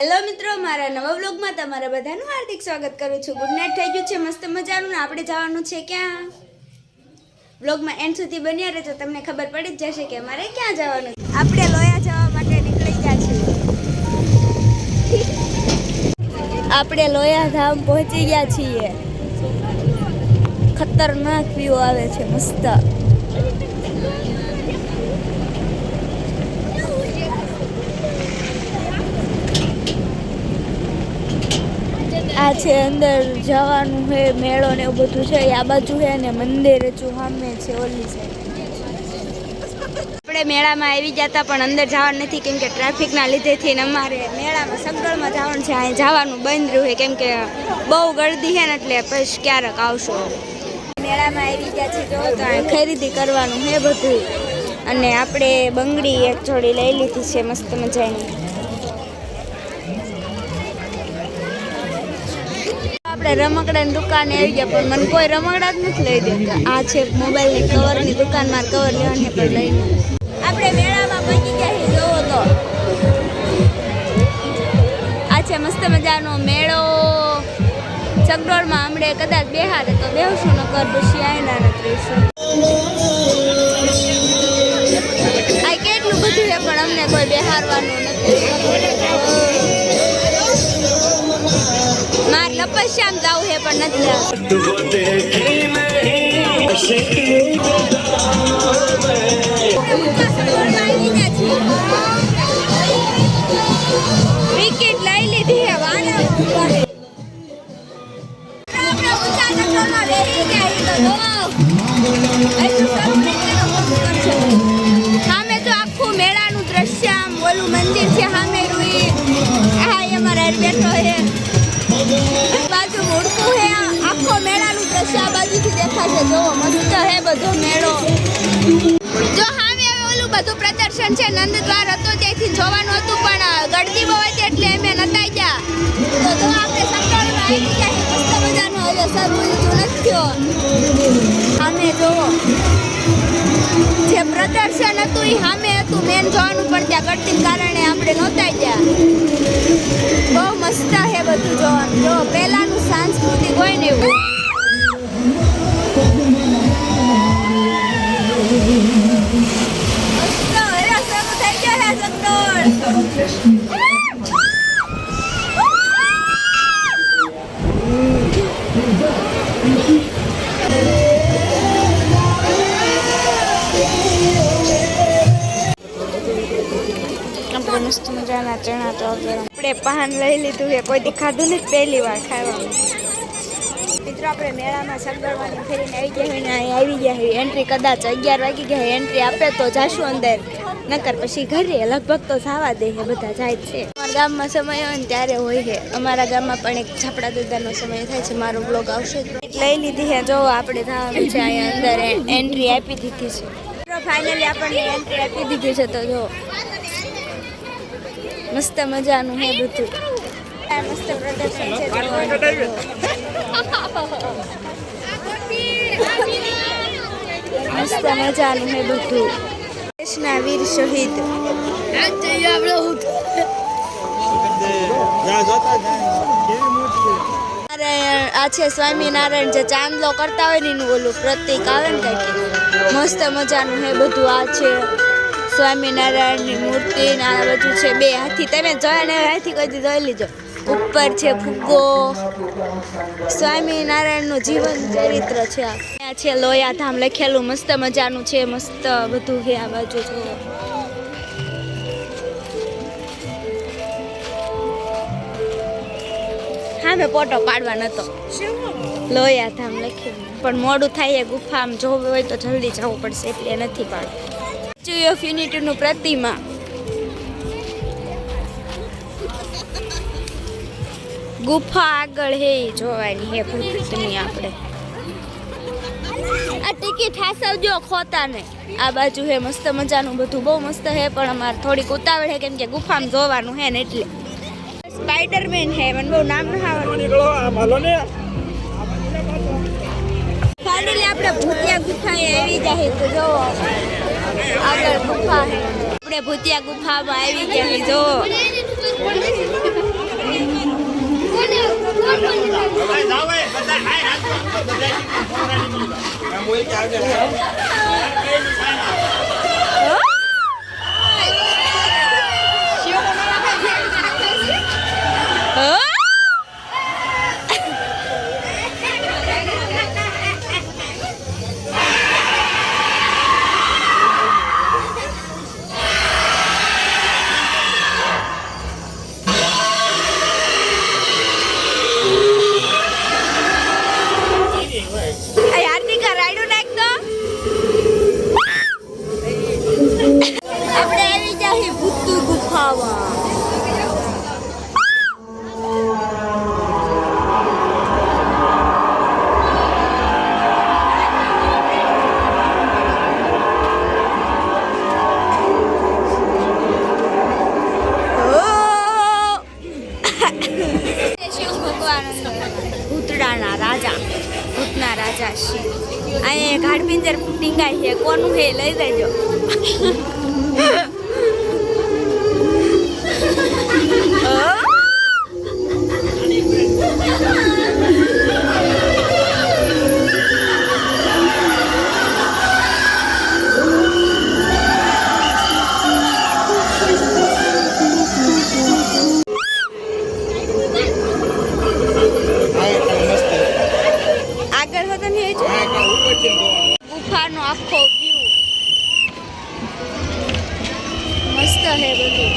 Hello મિત્રો, મારા નવા વ્લોગમાં તમારા બધાનું હાર્દિક સ્વાગત કરું છું। ગુડ નાઇટ થઈ ગયું છે મસ્ત મજાનું ને આપણે જવાનું છે ક્યાં? વ્લોગમાં એન્ડ સુધી બન્યા રહેજો, તમને ખબર પડી જ જશે કે અમારે ક્યાં જવાનું છે। આપણે લોયા જવા માટે નીકળી ગયા છીએ। આપણે લોયા ધામ પહોંચી ગયા છીએ। ખતરનાક વ્યૂ આવે છે મસ્ત। આ છે અંદર જવાનું છે, મેળો ને એવું બધું છે। આ બાજુ છે ને મંદિર સામે છે ઓલી સાઈડ। આપણે મેળામાં આવી ગયા હતા પણ અંદર જવાનું નથી કેમ કે ટ્રાફિકના લીધેથી અમારે મેળામાં સગડોળમાં જવાનું છે। અહીં જવાનું બંધ રહ્યું છે કેમ કે બહુ ગળદી છે ને એટલે પછી ક્યારેક આવશું। મેળામાં આવી ગયા છે જો તો ખરીદી કરવાનું છે બધું। અને આપણે બંગડી એક જોડી લઈ લીધી છે મસ્ત મજાની। આપણે રમકડાની દુકાને આવી ગયા પણ મને કોઈ રમકડા જ નથી લઈ દેતા। આ છે મોબાઈલની કવરની દુકાનમાં કવર લેવાની પણ લઈને આપણે મેળામાં પહોંચી ગયા છીએ। જોવો તો આ છે મસ્ત મજાનો મેળો સગડોળમાં। આપણે કદાચ બેહારે તો બેહશું નકર પછી આયના નથી રહીશું। આ કેટલું બધું છે પણ અમને કોઈ બેહારવાનું નથી। માર લપસ્યામ જાવ હે પણ નથી વિકેટ લઈ લીધી હે સામે તો આખું મેળાનું દ્રશ્ય આમ ઓલું મંદિર છે સામે રૂઈ આ અમારા બેઠો હે બાજુ મોડકું હે આખો મેળાનું દ્રશ્ય આ બાજુથી દેખાશે। જોવો મસ્ત હે બધો મેળો। જો સામે હવે ઓલું બધું પ્રદર્શન છે નંદ દ્વાર હતો ત્યાંથી જોવાનું હતું પણ ગળદી બહુ હતી એટલે અમે નતા ગયા। તો જો આપણે સગડોળમાં આવી ગયા મસ્ત મજાનો હવે શરૂ નથી થયો। સામે જોવો જે પ્રદર્શન હતું એ સામે હતું મેન જોવાનું પણ ત્યાં ગળદીના કારણે આપણે નહોતા ગયા। બહુ મસ્ત હે બધું જોવાનું। જો પહેલાનું સાંસ્કૃતિક હોય ને એવું મસ્ત હરા શરૂ થઈ ગયા હે સગડોળ। આપણે મસ્ત મજાના ચણા તો આપણે પાન લઈ લીધું છે, કોઈ ખાધું નથી પહેલી વાર ખાવાનું। મિત્રો આપણે મેળામાં સગડોળવાની ફેરીને આવી ગયા હોય ને અહીં આવી ગયા હોય। એન્ટ્રી કદાચ 11 વાગી ગયા હોય, એન્ટ્રી આપે તો જાશું અંદર નકર પછી ઘરે લગભગ તો જવા દે છે બધા જાય છે। અમારા ગામમાં સમય હોય ને ત્યારે હોય છે। અમારા ગામમાં પણ એક છાપડા દાદાનો સમય થાય છે, મારો બ્લોગ આવશે લઈ લીધી છે। જો આપણે જવાનું છે અહીંયા અંદર એન્ટ્રી આપી દીધી છે। ફાઇનલી આપણને એન્ટ્રી આપી દીધી છે તો જો મસ્ત મજાનું હે બધું। મસ્ત પ્રદર્શન છે મસ્ત મજાનું હે બધું। દેશના વીર શહીદ આ છે સ્વામિનારાયણ જે ચાંદલો કરતા હોય ને એનું ઓલું પ્રતીક આવે ને કંઈક મસ્ત મજાનું હે બધું। આ છે સ્વામિનારાયણની મૂર્તિ ને આ બધું છે બે હાથી। તમે જોયા ને હાથી કોઈ જોઈ લીજો। ઉપર છે ફુગ્ગો, સ્વામિનારાયણનું જીવન ચરિત્ર છે। આ છે લોયા ધામ લખેલું મસ્ત મજાનું છે, મસ્ત બધું છે આ બાજુ જો। હા મેં ફોટો પાડવા નતો લોયા ધામ લખેલું પણ મોડું થાય ગુફામાં જોવું હોય તો જલ્દી જવું પડશે એટલે નથી પાડવું। સ્ટેચ્યુ ઓફ યુનિટીનું પ્રતિમા ગુફા આગળ હે જોવાની હે ભૂતની। આપણે આ ટિકિટ હાસવજો ખોતા નહીં। આ બાજુ હે મસ્ત મજાનું બધું બહુ મસ્ત હે પણ અમારે થોડીક ઉતાવળ હે કેમ કે ગુફામાં જોવાનું હે ને એટલે। સ્પાઈડરમેન હે મને બહુ નામ ન આવડતું। ફાઇનલી આપણે ભૂતિયા ગુફાએ આવી જાય તો જો આગળ ગુફા હે। આપણે ભૂતિયા ગુફામાં આવી ગયા જો। ભૂતડાના રાજા ભૂતના રાજા શિવ અહીંયા ગાઢપિંજર ટીંગાઈ છે કોનું હે લઈ લેજો ગુફાનો આખો વ્યૂ મસ્ત હે બધું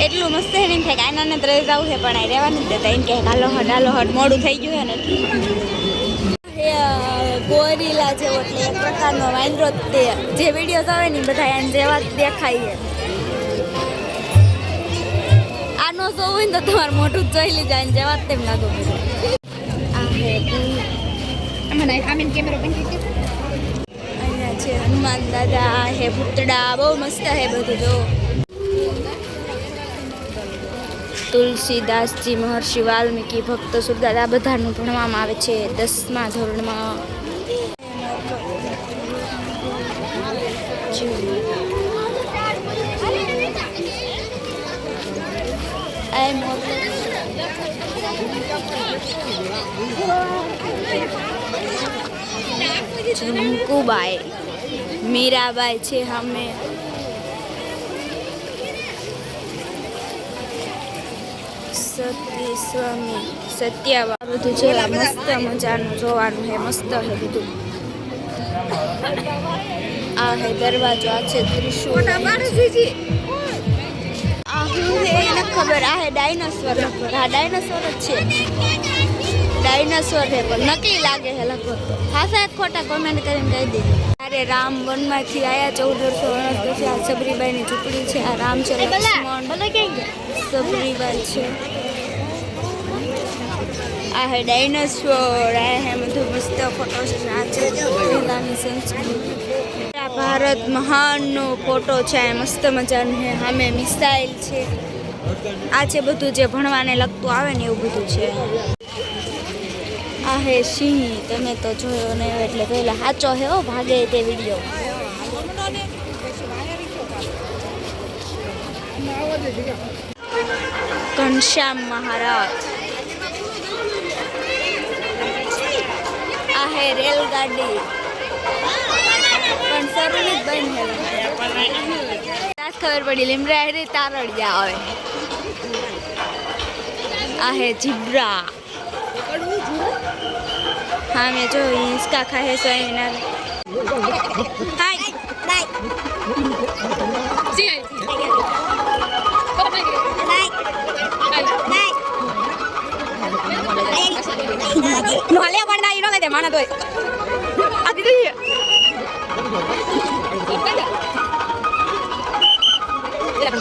એટલું મસ્ત હે ને થાય કે આનાને તો રહી જવું છે પણ આ રહેવા નથી દેતા એમ કે હાલો હટ મોડું થઈ ગયું હે ને ગોરીલા જેવો એટલે એક પ્રકારનો વાંદરો તે જે વિડીયો આવે ને બધા એને જેવા દેખાય છે આનો જોવું હોય ને તો તમારું મોઢું જોઈ લીધા એને જેવા જ તેમ લાગો અહીંયા છે હનુમાન દાદા હે ભૂતડા બહુ મસ્ત હે બધું જો તુલસીદાસજી મહર્ષિ વાલ્મીકી ભક્ત સુરદાદા બધાનું ભણવામાં આવે છે 10મા ધોરણમાં જંકુબાઈ મીરાબાઈ છે અમે સતી સ્વામી સત્યાવા બધું છે મસ્ત મજાનું જોવાનું હે મસ્ત હે બધું આ હે દરવાજો આ છે ત્રિશુળ આ હું હે એને ખબર આ હે ડાયનોસોર લગભગ આ ડાયનોસોર જ છે ડાયનોસોર હે પણ નકલી લાગે હે લગભગ તો ખાસા ખોટા કોમેન્ટ કરીને કહી દે અરે રામ વનમાંથી આયા 1469 આ સબરીબાઈની ઝૂંપડી છે આ રામ છે લક્ષ્મણ સબરીબાઈ છે આ હે ડાયનોસોર આ હે બધું મસ્ત ફોટો છે આ છે પહેલાની સંસ્કૃતિ ભારત મહાનનો ફોટો છે આ મસ્ત મજાનું હે સામે મિસાઇલ છે આ છે બધું જે ભણવાને લગતું આવે ને એવું બધું છે આ હે સિંહ તમે તો જોયો નહીં એટલે પહેલા સાચો હે હો ભાગે તે વિડીયો ઘનશ્યામ મહારાજ આ હે રેલગાડી પણ સરની બંધ હે ખબર પડી લીમડા હે તારડિયા આવે આ હે જીબ્રા हाँ मैं जो इसका खा है स्वामीनार हाय बाय नोले पड़ना इनो ले दे माना तो आदि तो ये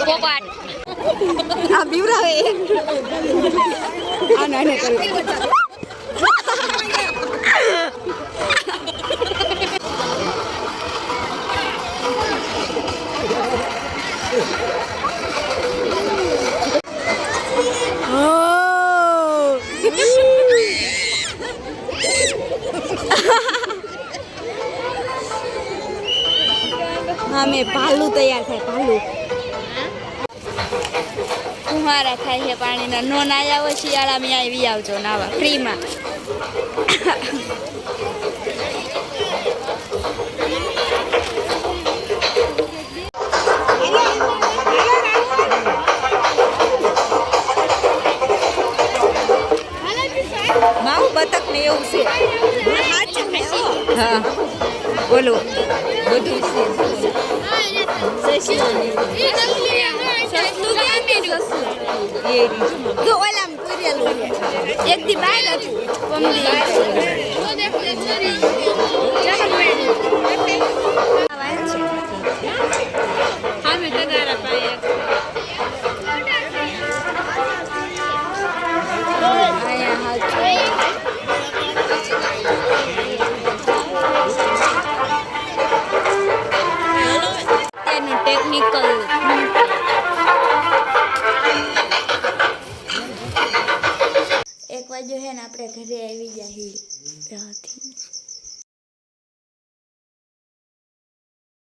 कोपाट आप बिवरा है आ नहीं करो हाँ मैं भालू तैयार था भालू ફુહારા થાય છે પાણીના. નો નાયા હોય શિયાળામાં આવી આવજો નાવા ફ્રીમાં. માવું બતક ને એવું છે. હા બોલો બધું જો ઓલામ કરેલું એક દી બહાર હતું ટેકનિકલ. એક વાગ્યો હે ને આપણે ઘરે આવી ગયા.